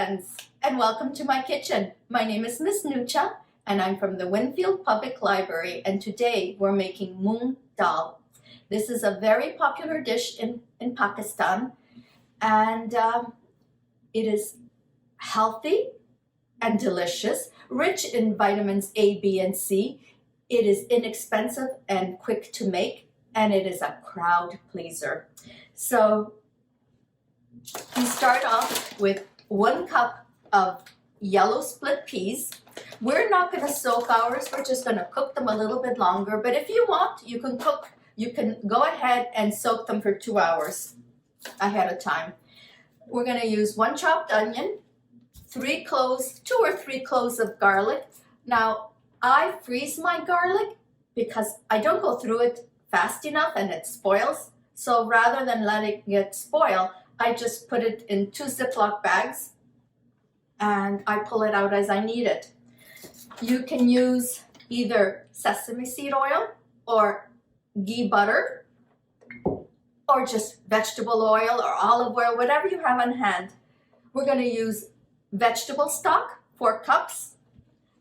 friends, and welcome to my kitchen. My name is Miss Nuccia, and I'm from the Winfield Public Library, and today we're making Moong Dal. This is a very popular dish in Pakistan, and it is healthy and delicious, rich in vitamins A, B, and C. It is inexpensive and quick to make, and it is a crowd pleaser. So we start off with 1 cup of yellow split peas. We're not going to soak ours, we're just going to cook them a little bit longer, but if you want, you can go ahead and soak them for 2 hours ahead of time. We're going to use 1 chopped onion, 3 cloves, 2 or 3 cloves of garlic. Now, I freeze my garlic because I don't go through it fast enough and it spoils. So rather than let it get spoiled, I just put it in 2 Ziploc bags and I pull it out as I need it. You can use either sesame seed oil or ghee butter or just vegetable oil or olive oil, whatever you have on hand. We're going to use vegetable stock, 4 cups,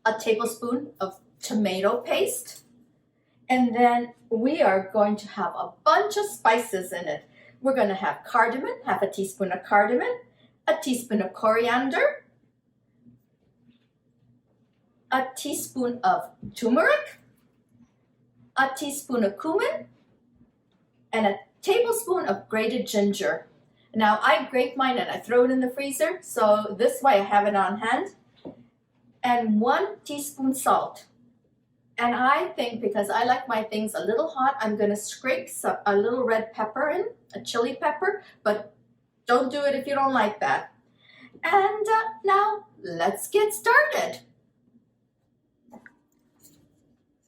a tablespoon of tomato paste, and then we are going to have a bunch of spices in it. We're going to have cardamom, half a teaspoon of cardamom, a teaspoon of coriander, a teaspoon of turmeric, a teaspoon of cumin, and a tablespoon of grated ginger. Now I grate mine and I throw it in the freezer, so this way I have it on hand. And 1 teaspoon salt. And I think because I like my things a little hot, I'm going to scrape a little red pepper in, a chili pepper, but don't do it if you don't like that. And now let's get started.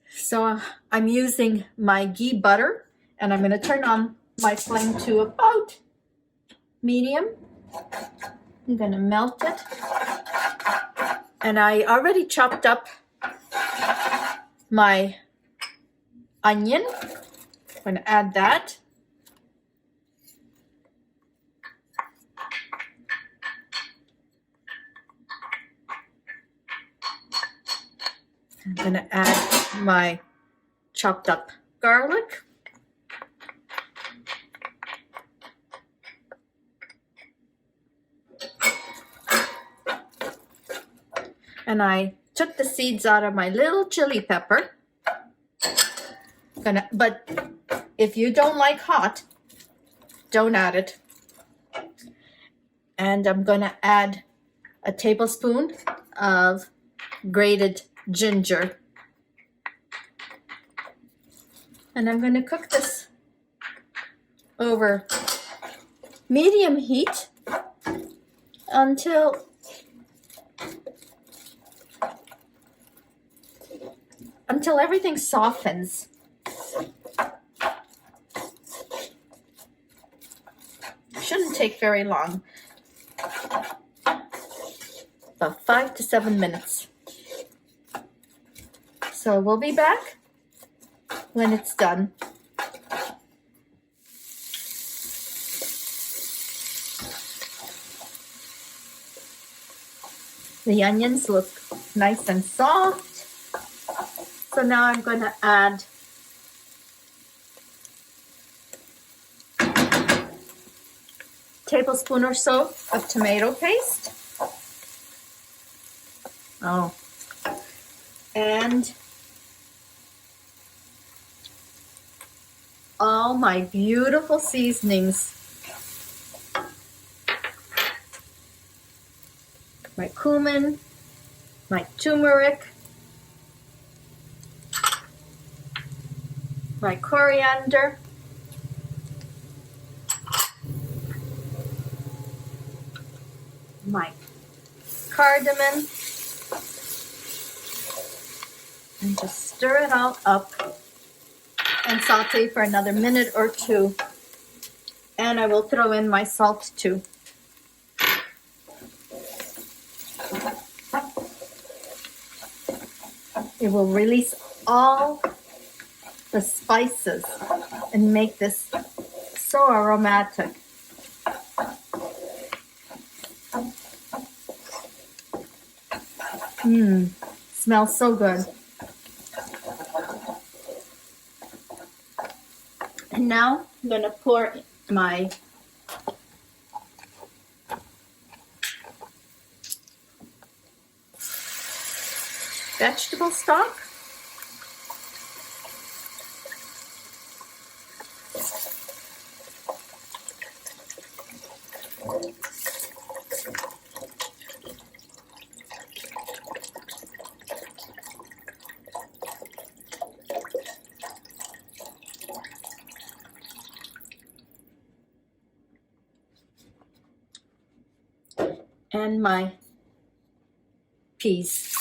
So I'm using my ghee butter, and I'm going to turn on my flame to about medium. I'm going to melt it. And I already chopped up my onion. I'm going to add that. I'm going to add my chopped up garlic. And I took the seeds out of my little chili pepper. But if you don't like hot, don't add it. And I'm going to add a tablespoon of grated ginger. And I'm going to cook this over medium heat until everything softens. Shouldn't take very long. About 5 to 7 minutes. So we'll be back when it's done. The onions look nice and soft. So now I'm going to add a tablespoon or so of tomato paste. And all my beautiful seasonings. My cumin, my turmeric, my coriander, my cardamom, and just stir it all up and saute for another minute or 2. And I will throw in my salt too. It will release all the spices and make this so aromatic. Smells so good. And now I'm gonna pour my vegetable stock. And my peas.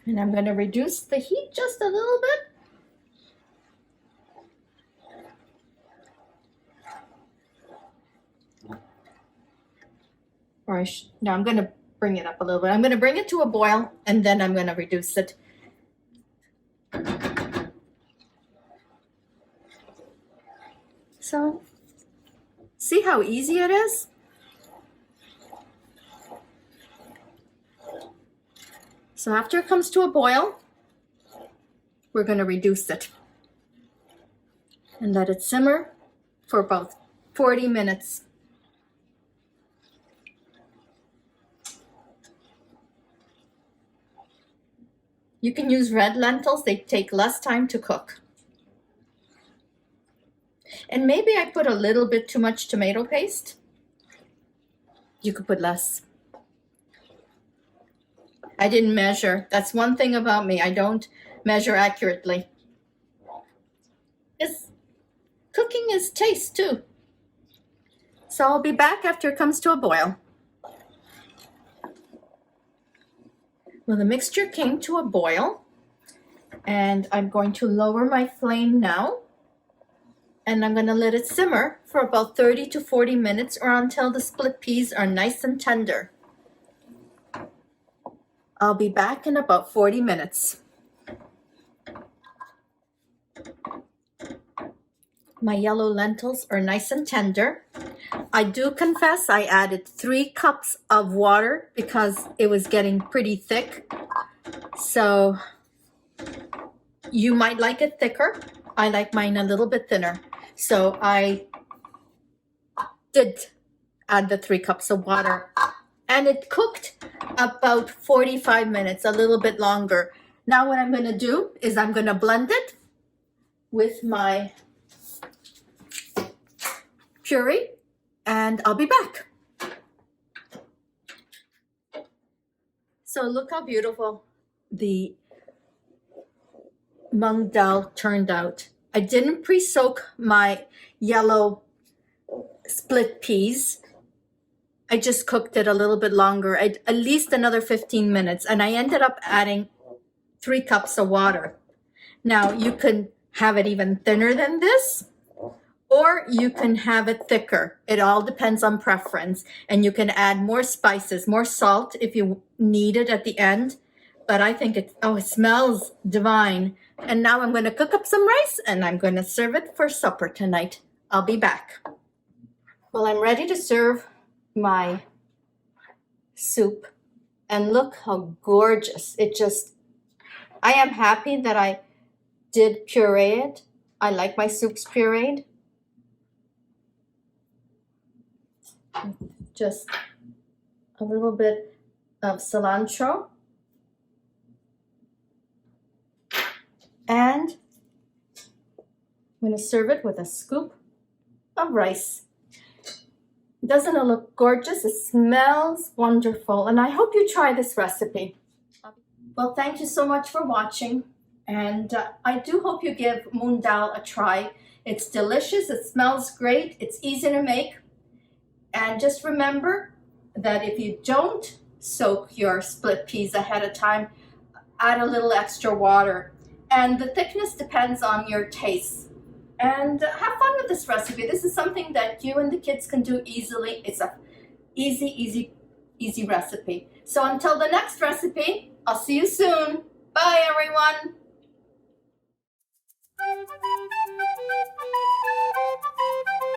And I'm going to reduce the heat just a little bit. No, I'm going to bring it up a little bit. I'm going to bring it to a boil and then I'm going to reduce it. So, see how easy it is? So after it comes to a boil, we're going to reduce it and let it simmer for about 40 minutes. You can use red lentils, they take less time to cook. And maybe I put a little bit too much tomato paste. You could put less. I didn't measure. That's one thing about me. I don't measure accurately. Cooking is taste too. So I'll be back after it comes to a boil. Well, the mixture came to a boil and I'm going to lower my flame now. And I'm going to let it simmer for about 30 to 40 minutes or until the split peas are nice and tender. I'll be back in about 40 minutes. My yellow lentils are nice and tender. I do confess I added 3 cups of water because it was getting pretty thick. So you might like it thicker. I like mine a little bit thinner. So I did add the 3 cups of water and it cooked about 45 minutes, a little bit longer. Now what I'm going to do is I'm going to blend it with my puree and I'll be back. So look how beautiful the Moong Dal turned out. I didn't pre-soak my yellow split peas. I just cooked it a little bit longer, at least another 15 minutes, and I ended up adding 3 cups of water. Now you can have it even thinner than this, or you can have it thicker. It all depends on preference, and you can add more spices, more salt if you need it at the end. But I think it smells divine. And now I'm going to cook up some rice and I'm going to serve it for supper tonight. I'll be back. Well, I'm ready to serve my soup. And look how gorgeous. I am happy that I did puree it. I like my soups pureed. Just a little bit of cilantro. And I'm going to serve it with a scoop of rice. Doesn't it look gorgeous? It smells wonderful. And I hope you try this recipe. Well, thank you so much for watching. And I do hope you give Moong Dal a try. It's delicious. It smells great. It's easy to make. And just remember that if you don't soak your split peas ahead of time, add a little extra water. And the thickness depends on your taste. And have fun with this recipe. This is something that you and the kids can do easily. It's a easy recipe. So until the next recipe, I'll see you soon. Bye, everyone.